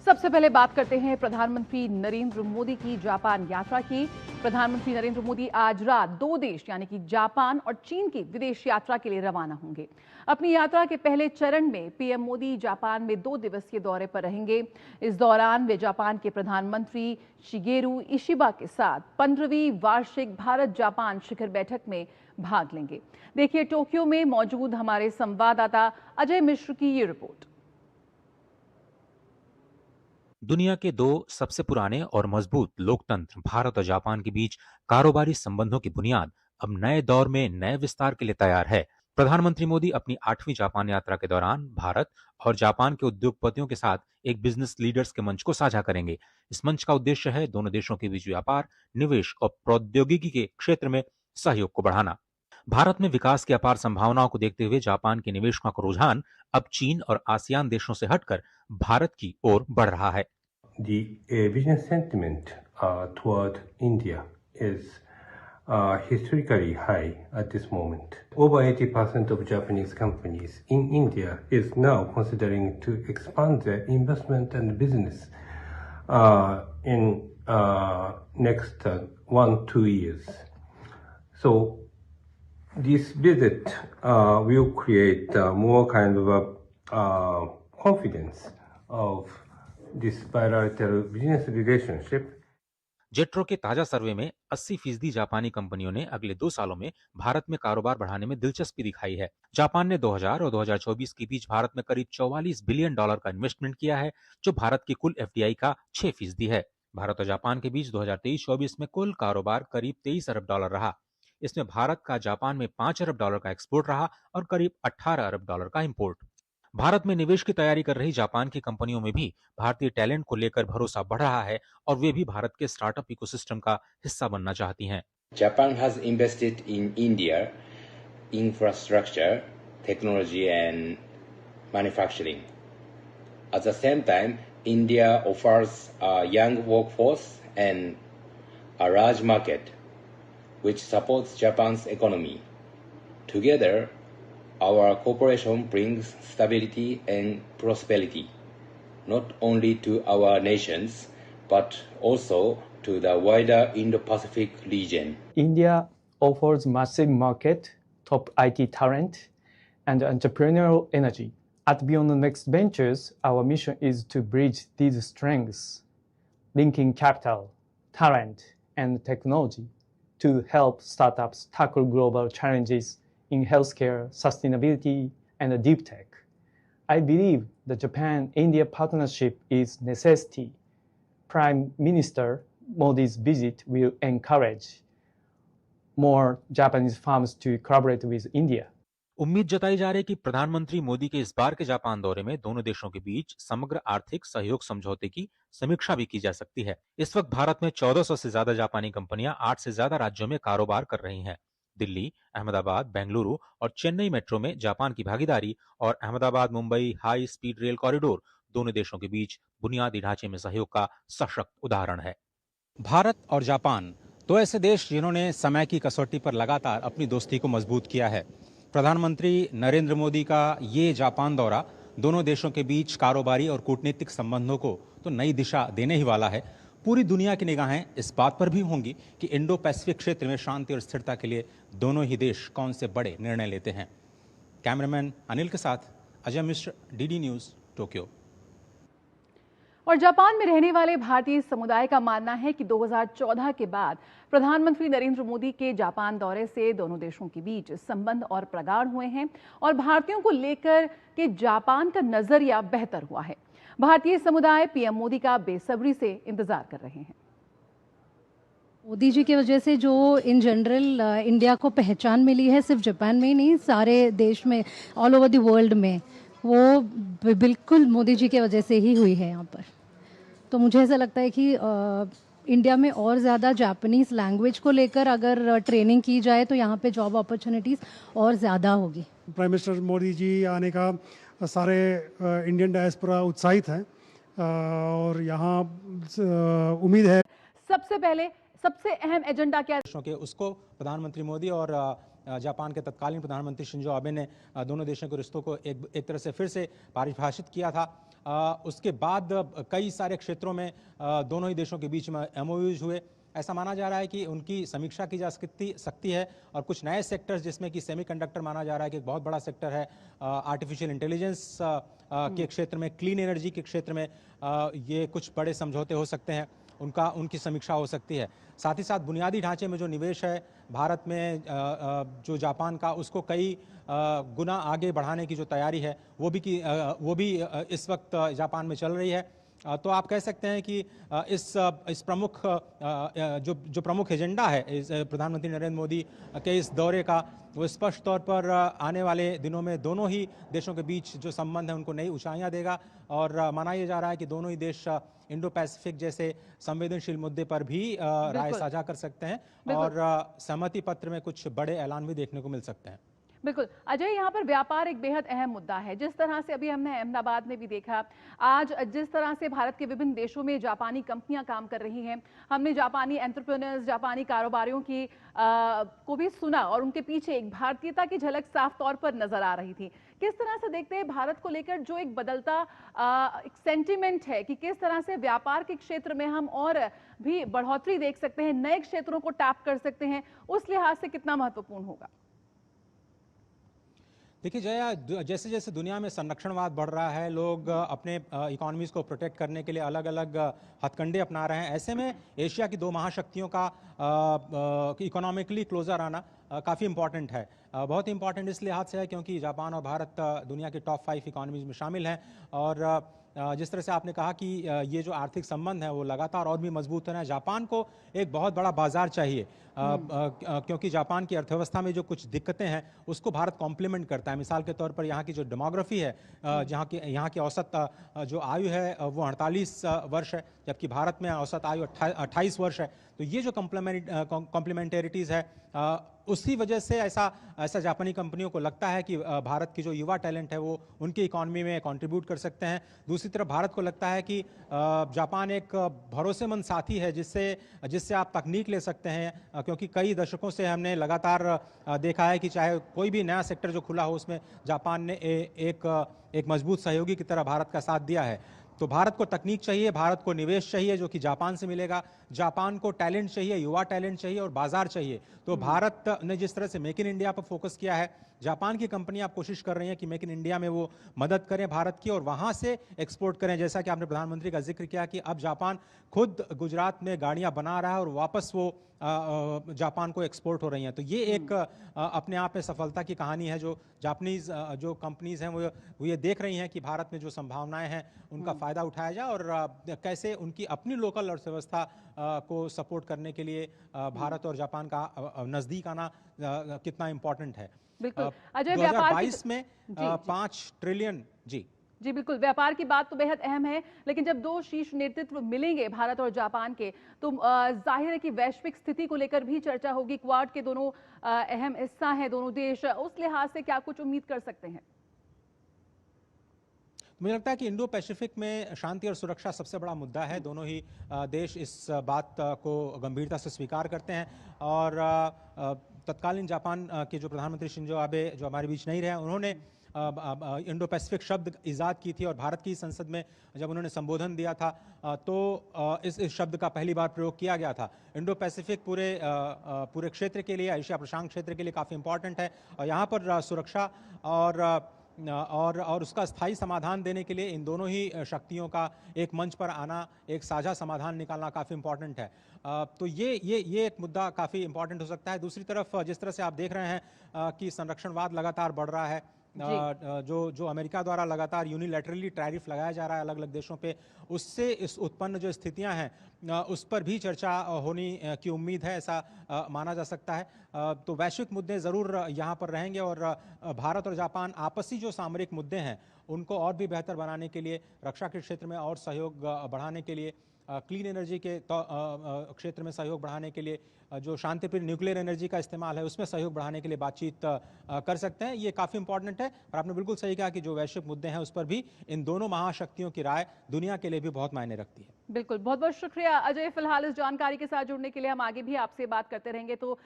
सबसे पहले बात करते हैं प्रधानमंत्री नरेंद्र मोदी की जापान यात्रा की। प्रधानमंत्री नरेंद्र मोदी आज रात 2 देश यानी कि जापान और चीन की विदेश यात्रा के लिए रवाना होंगे। अपनी यात्रा के पहले चरण में पीएम मोदी जापान में 2 दिवसीय दौरे पर रहेंगे। इस दौरान वे जापान के प्रधानमंत्री शिगेरू इशिबा के साथ 15वीं वार्षिक भारत जापान शिखर बैठक में भाग लेंगे। देखिए टोक्यो में मौजूद हमारे संवाददाता अजय मिश्र की ये रिपोर्ट। दुनिया के दो सबसे पुराने और मजबूत लोकतंत्र भारत और जापान के बीच कारोबारी संबंधों की बुनियाद अब नए दौर में नए विस्तार के लिए तैयार है। प्रधानमंत्री मोदी अपनी 8वीं जापान यात्रा के दौरान भारत और जापान के उद्योगपतियों के साथ एक बिजनेस लीडर्स के मंच को साझा करेंगे। इस मंच का उद्देश्य है दोनों देशों के बीच व्यापार, निवेश और प्रौद्योगिकी के क्षेत्र में सहयोग को बढ़ाना। भारत में विकास की अपार संभावनाओं को देखते हुए जापान के निवेशकों का रुझान अब चीन और आसियान देशों से हटकर भारत की ओर बढ़ रहा है। The business sentiment toward India is historically high at this moment. Over 80% of Japanese companies in India is now considering to expand their investment and business in next 1-2 years. So this visit will create more kind of confidence of this bilateral business relationship. JETRO के ताजा सर्वे में 80% जापानी कंपनियों ने अगले 2 सालों में भारत में कारोबार बढ़ाने में दिलचस्पी दिखाई है। जापान ने 2000 और 2024 के बीच भारत में करीब $44 बिलियन का इन्वेस्टमेंट किया है, जो भारत की कुल एफडीआई का 6% है। भारत और जापान के बीच 2023-24 में कुल कारोबार करीब $23 अरब रहा। इसमें भारत का जापान में $5 अरब का एक्सपोर्ट रहा और करीब $18 अरब का इंपोर्ट। भारत में निवेश की तैयारी कर रही जापान की कंपनियों में भी भारतीय टैलेंट को लेकर भरोसा बढ़ रहा है और वे भी भारत के स्टार्टअप इकोसिस्टम का हिस्सा बनना चाहती हैं। Japan has invested in India infrastructure, technology and manufacturing. At the same time, India offers a young workforce and a large market which supports Japan's economy. Together, our cooperation brings stability and prosperity, not only to our nations, but also to the wider Indo-Pacific region. India offers massive market, top IT talent, and entrepreneurial energy. At Beyond the Next Ventures, our mission is to bridge these strengths, linking capital, talent, and technology to help startups tackle global challenges in healthcare, sustainability, and deep tech. I believe the Japan-India partnership is necessity. Prime Minister Modi's visit will encourage more Japanese firms to collaborate with India. उम्मीद जताई जा रही है कि प्रधानमंत्री मोदी के इस बार के जापान दौरे में दोनों देशों के बीच समग्र आर्थिक सहयोग समझौते की समीक्षा भी की जा सकती है। इस वक्त भारत में 1400 से ज्यादा जापानी कंपनियां 8 से ज्यादा राज्यों में कारोबार कर रही हैं। दिल्ली, अहमदाबाद, बेंगलुरु और चेन्नई मेट्रो में जापान की भागीदारी और Ahmedabad Mumbai high speed rail corridor दोनों देशों के बीच बुनियादी ढांचे में सहयोग का सशक्त उदाहरण है। भारत और जापान दो ऐसे देश जिन्होंने समय की कसौटी पर लगातार अपनी दोस्ती को मजबूत किया है। प्रधानमंत्री नरेंद्र मोदी का ये जापान दौरा दोनों देशों के बीच कारोबारी और कूटनीतिक संबंधों को तो नई दिशा देने ही वाला है। पूरी दुनिया की निगाहें इस बात पर भी होंगी कि इंडो पैसिफिक क्षेत्र में शांति और स्थिरता के लिए दोनों ही देश कौन से बड़े निर्णय लेते हैं। कैमरामैन अनिल के साथ Ajay Mishra, DD news, Tokyo. और जापान में रहने वाले भारतीय समुदाय का मानना है कि 2014 के बाद प्रधानमंत्री नरेंद्र मोदी के जापान दौरे से दोनों देशों के बीच संबंध और प्रगाढ़ हुए हैं और भारतीयों को लेकर के जापान का नजरिया बेहतर हुआ है। भारतीय समुदाय पीएम मोदी का बेसब्री से इंतजार कर रहे हैं। मोदी जी की वजह से जो इन जनरल इंडिया को पहचान मिली है, सिर्फ जापान में ही नहीं, सारे देश में, ऑल ओवर द वर्ल्ड में, वो बिल्कुल मोदी जी की वजह से ही हुई है यहाँ पर। तो मुझे ऐसा लगता है कि इंडिया में और ज़्यादा जापानीज़ लैंग्वेज को लेकर अगर ट्रेनिंग की जाए तो यहाँ पे जॉब अपॉर्चुनिटीज़ और ज़्यादा होगी। प्राइम मिनिस्टर मोदी जी आने का सारे इंडियन डायस्पोरा उत्साहित है और यहाँ उम्मीद है। सबसे पहले सबसे अहम एजेंडा क्या उसको प्रधानमंत्री मोदी और जापान के तत्कालीन प्रधानमंत्री शिंजो आबे ने दोनों देशों के रिश्तों को एक तरह से फिर से परिभाषित किया था। उसके बाद कई सारे क्षेत्रों में दोनों ही देशों के बीच में एमओयूज हुए। ऐसा माना जा रहा है कि उनकी समीक्षा की जा सकती है और कुछ नए सेक्टर्स जिसमें कि सेमीकंडक्टर माना जा रहा है कि एक बहुत बड़ा सेक्टर है, आर्टिफिशियल इंटेलिजेंस के क्षेत्र में, क्लीन एनर्जी के क्षेत्र में ये कुछ बड़े समझौते हो सकते हैं, उनकी समीक्षा हो सकती है। साथ ही साथ बुनियादी ढांचे में जो निवेश है भारत में जो जापान का, उसको कई गुना आगे बढ़ाने की जो तैयारी है वो भी इस वक्त जापान में चल रही है। तो आप कह सकते हैं कि इस प्रमुख जो प्रमुख एजेंडा है इस प्रधानमंत्री नरेंद्र मोदी के इस दौरे का, वो स्पष्ट तौर पर आने वाले दिनों में दोनों ही देशों के बीच जो संबंध है उनको नई ऊंचाइयां देगा। और माना यह जा रहा है कि दोनों ही देश इंडो पैसिफिक जैसे संवेदनशील मुद्दे पर भी राय साझा कर सकते हैं और सहमति पत्र में कुछ बड़े ऐलान भी देखने को मिल सकते हैं। बिल्कुल अजय, यहाँ पर व्यापार एक बेहद अहम मुद्दा है। जिस तरह से अभी हमने अहमदाबाद में भी देखा, आज जिस तरह से भारत के विभिन्न देशों में जापानी कंपनियां काम कर रही हैं, हमने जापानी एंटरप्रेन्योर्स, जापानी कारोबारियों की को भी सुना और उनके पीछे एक भारतीयता की झलक साफ तौर पर नजर आ रही थी। किस तरह से देखते हैं भारत को लेकर जो एक बदलता एक सेंटिमेंट है कि किस तरह से व्यापार के क्षेत्र में हम और भी बढ़ोतरी देख सकते हैं, नए क्षेत्रों को टैप कर सकते हैं, उस लिहाज से कितना महत्वपूर्ण होगा? देखिए जया, जैसे जैसे दुनिया में संरक्षणवाद बढ़ रहा है, लोग अपने इकोनॉमीज को प्रोटेक्ट करने के लिए अलग अलग हथकंडे अपना रहे हैं। ऐसे में एशिया की दो महाशक्तियों का इकोनॉमिकली क्लोजर आना काफ़ी इंपॉर्टेंट है। बहुत इंपॉर्टेंट इस लिहाज से है क्योंकि जापान और भारत दुनिया के टॉप 5 इकोनॉमीज में शामिल हैं और जिस तरह से आपने कहा कि ये जो आर्थिक संबंध है वो लगातार और भी मजबूत होना है। जापान को एक बहुत बड़ा बाजार चाहिए क्योंकि जापान की अर्थव्यवस्था में जो कुछ दिक्कतें हैं उसको भारत कॉम्प्लीमेंट करता है। मिसाल के तौर पर यहाँ की जो डेमोग्राफी है, यहाँ की औसत जो आयु है वो 48 वर्ष है, जबकि भारत में औसत आयु 28 वर्ष है। तो ये जो कॉम्प्लीमेंटेरिटीज़ है उसी वजह से ऐसा जापानी कंपनियों को लगता है कि भारत की जो युवा टैलेंट है वो उनकी इकॉनमी में कंट्रीब्यूट कर सकते हैं। दूसरी तरफ भारत को लगता है कि जापान एक भरोसेमंद साथी है जिससे आप तकनीक ले सकते हैं, क्योंकि कई दशकों से हमने लगातार देखा है कि चाहे कोई भी नया सेक्टर जो खुला हो उसमें जापान ने एक मजबूत सहयोगी की तरह भारत का साथ दिया है। तो भारत को तकनीक चाहिए, भारत को निवेश चाहिए जो कि जापान से मिलेगा, जापान को टैलेंट चाहिए, युवा टैलेंट चाहिए और बाजार चाहिए। तो भारत ने जिस तरह से मेक इन इंडिया पर फोकस किया है, जापान की कंपनियां कोशिश कर रही हैं कि मेक इन इंडिया में वो मदद करें भारत की और वहां से एक्सपोर्ट करें। जैसा कि आपने प्रधानमंत्री का जिक्र किया कि अब जापान खुद गुजरात में गाड़ियां बना रहा है और वापस वो जापान को एक्सपोर्ट हो रही हैं। तो ये एक अपने आप में सफलता की कहानी है जो जापानीज जो कंपनीज हैं वो ये देख रही हैं कि भारत में जो संभावनाएं हैं उनका फायदा उठाया जाए और कैसे उनकी अपनी लोकल अर्थव्यवस्था को सपोर्ट करने के लिए भारत और जापान का नजदीक आना कितना इम्पोर्टेंट है। बिल्कुल अजय, 2022 में 5 ट्रिलियन जी बिल्कुल, व्यापार की बात तो बेहद अहम है, लेकिन जब दो शीर्ष नेतृत्व मिलेंगे भारत और जापान के, तो जाहिर है कि वैश्विक स्थिति को लेकर भी चर्चा होगी। क्वाड के दोनों अहम हिस्सा हैं दोनों देश, उस लिहाज से क्या कुछ उम्मीद कर सकते हैं? मुझे लगता है कि इंडो पैसिफिक में शांति और सुरक्षा सबसे बड़ा मुद्दा है। दोनों ही देश इस बात को गंभीरता से स्वीकार करते हैं और तत्कालीन जापान के जो प्रधानमंत्री शिंजो आबे जो हमारे बीच नहीं रहे, उन्होंने इंडो पैसिफिक शब्द इजाद की थी और भारत की संसद में जब उन्होंने संबोधन दिया था तो इस शब्द का पहली बार प्रयोग किया गया था। इंडो पैसिफिक पूरे क्षेत्र के लिए, एशिया प्रशांत क्षेत्र के लिए काफ़ी इंपॉर्टेंट है और यहाँ पर सुरक्षा और उसका स्थायी समाधान देने के लिए इन दोनों ही शक्तियों का एक मंच पर आना, एक साझा समाधान निकालना काफ़ी इंपॉर्टेंट है। तो ये एक मुद्दा काफ़ी इंपॉर्टेंट हो सकता है। दूसरी तरफ जिस तरह से आप देख रहे हैं कि संरक्षणवाद लगातार बढ़ रहा है, जो अमेरिका द्वारा लगातार यूनिलैटरली टैरिफ लगाया जा रहा है अलग अलग देशों पे, उससे इस उत्पन्न जो स्थितियां हैं उस पर भी चर्चा होने की उम्मीद है, ऐसा माना जा सकता है। तो वैश्विक मुद्दे ज़रूर यहाँ पर रहेंगे और भारत और जापान आपसी जो सामरिक मुद्दे हैं उनको और भी बेहतर बनाने के लिए, रक्षा के क्षेत्र में और सहयोग बढ़ाने के लिए, क्लीन एनर्जी के क्षेत्र में सहयोग बढ़ाने के लिए, जो शांतिप्रिय न्यूक्लियर एनर्जी का इस्तेमाल है उसमें सहयोग बढ़ाने के लिए बातचीत कर सकते हैं। ये काफ़ी इंपॉर्टेंट है और आपने बिल्कुल सही कहा कि जो वैश्विक मुद्दे हैं उस पर भी इन दोनों महाशक्तियों की राय दुनिया के लिए भी बहुत मायने रखती है। बिल्कुल, बहुत बहुत शुक्रिया अजय। फिलहाल इस जानकारी के साथ जुड़ने के लिए हम आगे भी आपसे बात करते रहेंगे। तो